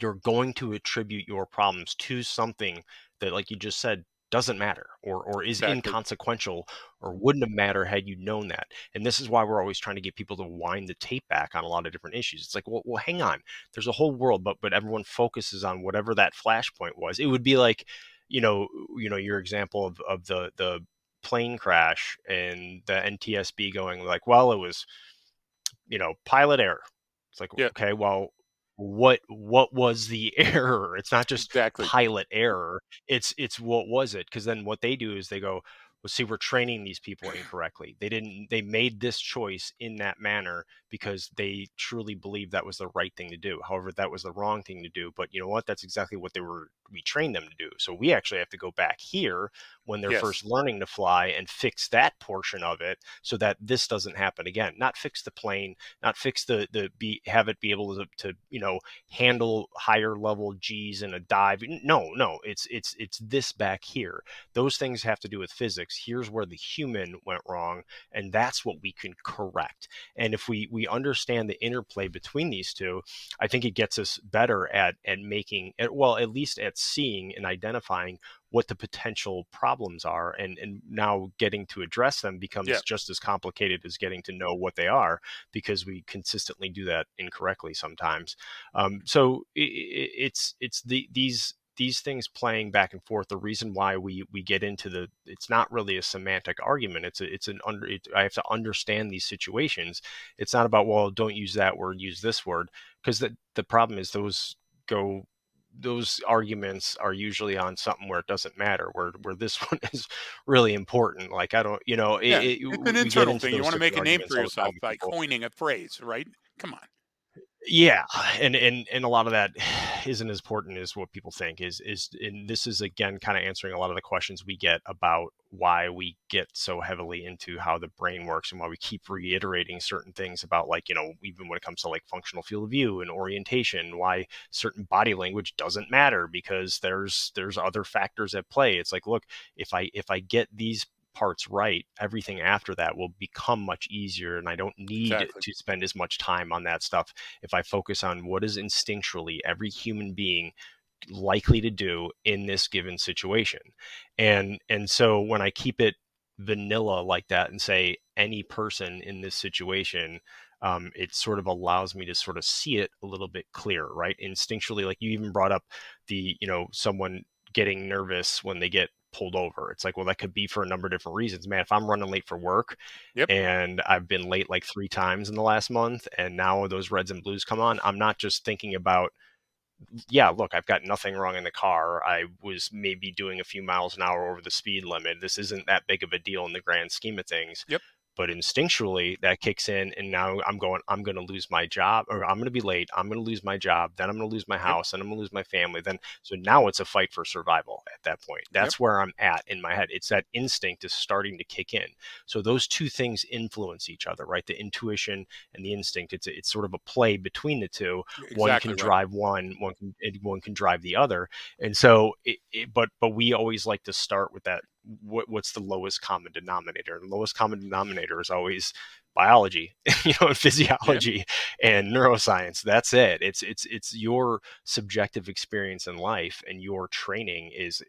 you're going to attribute your problems to something that, like you just said, doesn't matter, or is Exactly. inconsequential, or wouldn't have mattered had you known that. And this is why we're always trying to get people to wind the tape back on a lot of different issues. It's like, well, hang on, there's a whole world, but everyone focuses on whatever that flashpoint was. It would be like, you know, your example of the plane crash and the NTSB going like, well, it was, pilot error. It's like, Yeah. okay, well, what was the error? It's not just Exactly. pilot error. It's what was it? Because then what they do is they go, well, see, we're training these people incorrectly. They made this choice in that manner because they truly believe that was the right thing to do. However, that was the wrong thing to do. But you know what? That's exactly what we trained them to do. So we actually have to go back here when they're Yes. first learning to fly and fix that portion of it so that this doesn't happen again. Not fix the plane, not fix the be have it be able to handle higher level G's in a dive. No, it's this back here. Those things have to do with physics. Here's where the human went wrong, and that's what we can correct. And if we understand the interplay between these two, I think it gets us better at making it, well, at least at seeing and identifying what the potential problems are, and now getting to address them Yeah. becomes just as complicated as getting to know what they are, because we consistently do that incorrectly sometimes. So it's these things playing back and forth. The reason why we get into it's not really a semantic argument. I have to understand these situations. It's not about, well, don't use that word, use this word, because the problem is those arguments are usually on something where it doesn't matter, where this one is really important. Like, I don't, Yeah. It's an we get internal into thing. You those want to types make of a name arguments for all the time yourself with by people. coining a phrase, right? Come on. Yeah, and a lot of that isn't as important as what people think. And this is again kind of answering a lot of the questions we get about why we get so heavily into how the brain works, and why we keep reiterating certain things about, like, even when it comes to like functional field of view and orientation, why certain body language doesn't matter, because there's other factors at play. It's like, look, if I get these parts right, everything after that will become much easier, and I don't need Exactly. to spend as much time on that stuff if I focus on what is instinctually every human being likely to do in this given situation. And so when I keep it vanilla like that and say any person in this situation, it sort of allows me to sort of see it a little bit clearer, right? Instinctually, like you even brought up someone getting nervous when they get pulled over. It's like, well, that could be for a number of different reasons. Man, if I'm running late for work Yep. and I've been late like 3 times in the last month, and now those reds and blues come on, I'm not just thinking about, yeah, look, I've got nothing wrong in the car. I was maybe doing a few miles an hour over the speed limit. This isn't that big of a deal in the grand scheme of things. Yep. But instinctually, that kicks in, and now I'm going to lose my job, or I'm going to be late. I'm going to lose my job. Then I'm going to lose my Yep. house, and I'm going to lose my family. Then, so now it's a fight for survival at that point. Yep. That's where I'm at in my head. It's that instinct is starting to kick in. So those two things influence each other, right? The intuition and the instinct. It's sort of a play between the two. One Exactly can right. drive one can drive the other. And so but we always like to start with that. What's the lowest common denominator? And the lowest common denominator is always biology, and Yep. physiology and neuroscience. That's it. It's your subjective experience in life, and your training is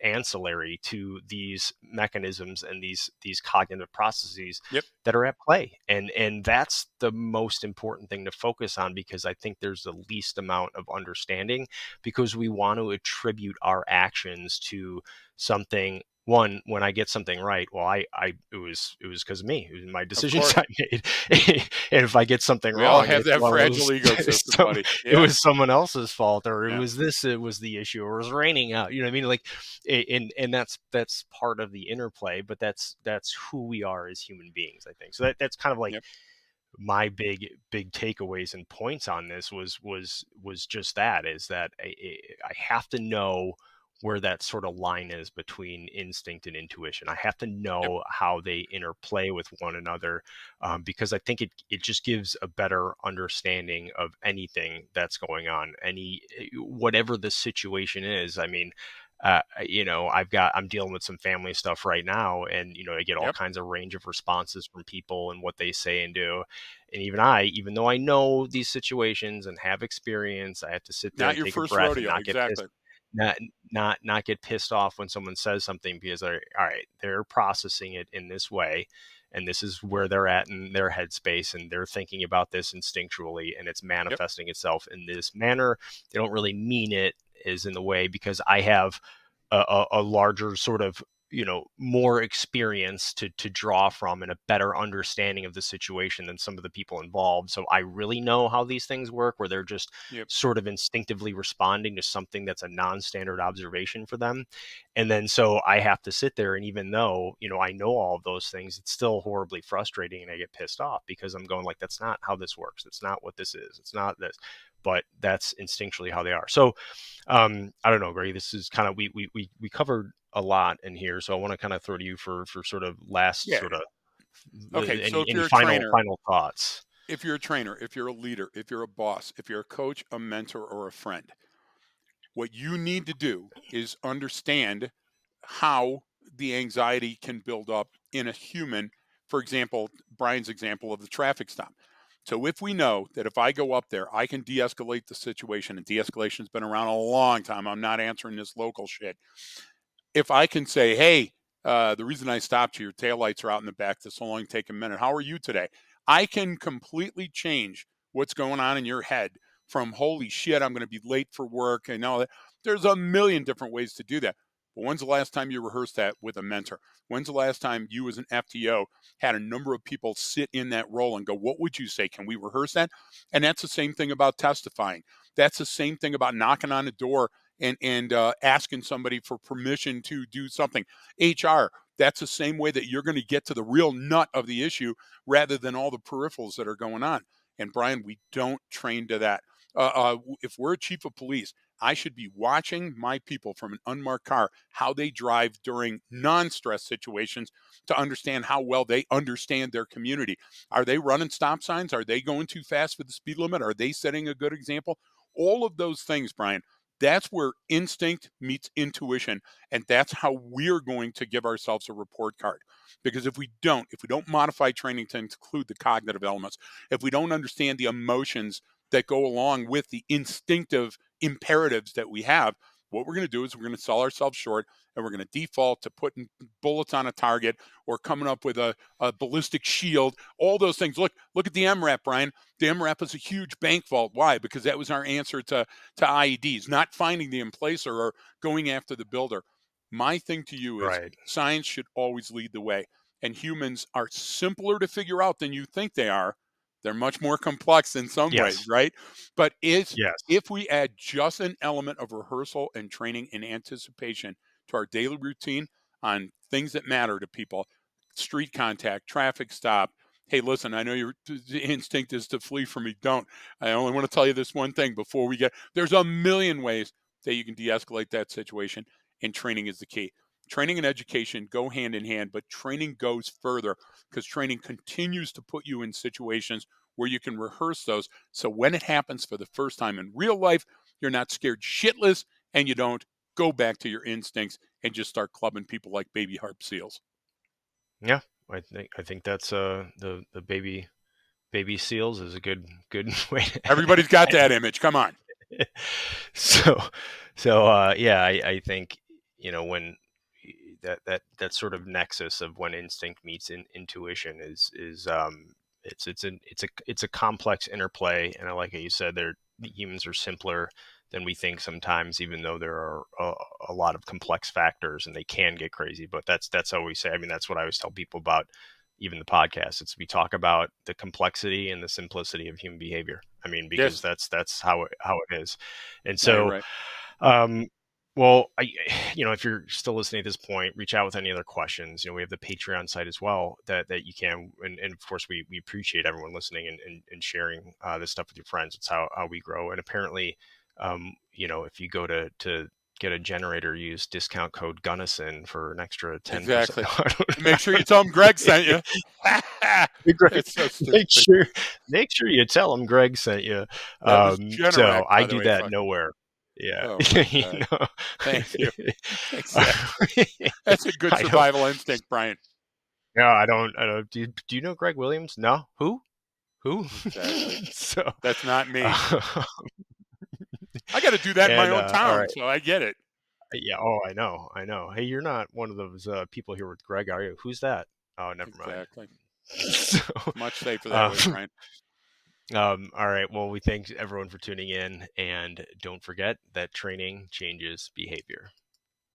ancillary to these mechanisms and these cognitive processes Yep. that are at play. And that's the most important thing to focus on, because I think there's the least amount of understanding, because we want to attribute our actions to something. One, when I get something right, well, it was because of me. It was my Of decisions course. I made. And if I get something We all wrong, have it's, that well, fragile ego system, buddy. it Yeah. was someone else's fault, or Yeah. it was the issue, or it was raining out. You know what I mean? Like, and that's part of the interplay, but that's who we are as human beings, I think. So that's kind of like Yep. my big takeaways and points on this was just that, is that I have to know where that sort of line is between instinct and intuition. I have to Yep. know how they interplay with one another, because I think it just gives a better understanding of anything that's going on, whatever the situation is. I mean, I'm dealing with some family stuff right now, and I get all Yep. kinds of range of responses from people and what they say and do. And even though I know these situations and have experience, I have to sit there Not and your take a first breath and rodeo. not get pissed, Exactly. not not get pissed off when someone says something, because all right, they're processing it in this way, and this is where they're at in their headspace, and they're thinking about this instinctually, and it's Yep. manifesting itself in this manner. They don't really mean it is in the way, because I have a larger sort of, more experience to draw from, and a better understanding of the situation than some of the people involved. So I really know how these things work, where they're just Yep. sort of instinctively responding to something that's a non-standard observation for them. And then so I have to sit there, and even though I know all of those things, it's still horribly frustrating, and I get pissed off because I'm going like, that's not how this works, that's not what this is, it's not this. But that's instinctually how they are. So I don't know, Greg. This is kind of, we covered a lot in here, so I want to kind of throw to you for sort of last Yeah. sort of Okay. So if any you're a final trainer, final thoughts. if you're a trainer, if you're a leader, if you're a boss, if you're a coach, a mentor, or a friend, what you need to do is understand how the anxiety can build up in a human. For example, Brian's example of the traffic stop. So if we know that if I go up there, I can de-escalate the situation, and de-escalation has been around a long time. I'm not answering this local shit. If I can say, hey, the reason I stopped you, your taillights are out in the back. This will only take a minute. How are you today? I can completely change what's going on in your head from holy shit, I'm going to be late for work. And all that. There's a million different ways to do that. But when's the last time you rehearsed that with a mentor? When's the last time you, as an FTO, had a number of people sit in that role and go, what would you say? Can we rehearse that? And that's the same thing about testifying. That's the same thing about knocking on a door and asking somebody for permission to do something. HR, that's the same way that you're going to get to the real nut of the issue rather than all the peripherals that are going on. And Brian, we don't train to that. If we're a chief of police, I should be watching my people from an unmarked car, how they drive during non-stress situations, to understand how well they understand their community. Are they running stop signs? Are they going too fast for the speed limit? Are they setting a good example? All of those things, Brian, that's where instinct meets intuition. And that's how we're going to give ourselves a report card. Because if we don't modify training to include the cognitive elements, if we don't understand the emotions that go along with the instinctive imperatives that we have, what we're going to do is we're going to sell ourselves short, and we're going to default to putting bullets on a target or coming up with a ballistic shield, all those things. Look at the MRAP, Brian. The MRAP is a huge bank vault. Why? Because that was our answer to IEDs, not finding the emplacer or going after the builder. My thing to you is Right. science should always lead the way. And humans are simpler to figure out than you think they are. They're much more complex in some ways, Yes. right? But Yes. if we add just an element of rehearsal and training and anticipation to our daily routine on things that matter to people, street contact, traffic stop. Hey, listen, I know your instinct is to flee from me. Don't. I only want to tell you this one thing before we get. There's a million ways that you can de escalate that situation, and training is the key. Training and education go hand in hand, but training goes further because training continues to put you in situations where you can rehearse those. So when it happens for the first time in real life, you're not scared shitless, and you don't go back to your instincts and just start clubbing people like baby harp seals. Yeah. I think that's the baby seals is a good way to Everybody's got that image. Come on. so yeah, I think when that sort of nexus of when instinct meets intuition is it's a complex interplay. And I like how you said, humans are simpler than we think sometimes, even though there are a lot of complex factors, and they can get crazy. But that's how we say, I mean, that's what I always tell people about even the podcast. It's, we talk about the complexity and the simplicity of human behavior. I mean, because Yes. that's how it is. And No, you're so, right. um, well, if you're still listening at this point, reach out with any other questions. We have the Patreon site as well that you can, and of course, we appreciate everyone listening and sharing this stuff with your friends. It's how we grow. And apparently, if you go to get a generator, use discount code Gunnison for an extra 10%. Exactly. No, Make sure you tell them Greg sent you. Greg, It's so make stupid. sure make sure you tell them Greg sent you. That was So Generac, I by the do way, that fuck. nowhere. Yeah. Oh my You God. know? Thank you. Exactly. That's a good I don't. survival instinct, Brian. No, I don't. Do you know Greg Williams? No. Who? Who? Exactly. So, That's not me. uh, I got to do that in my and own all town, right. so I get it. Yeah. Oh, I know. I know. Hey, you're not one of those people here with Greg, are you? Who's that? Oh, never mind. Exactly. So, Much safer that way, um, Brian. all right. Well, we thank everyone for tuning in, and don't forget that training changes behavior.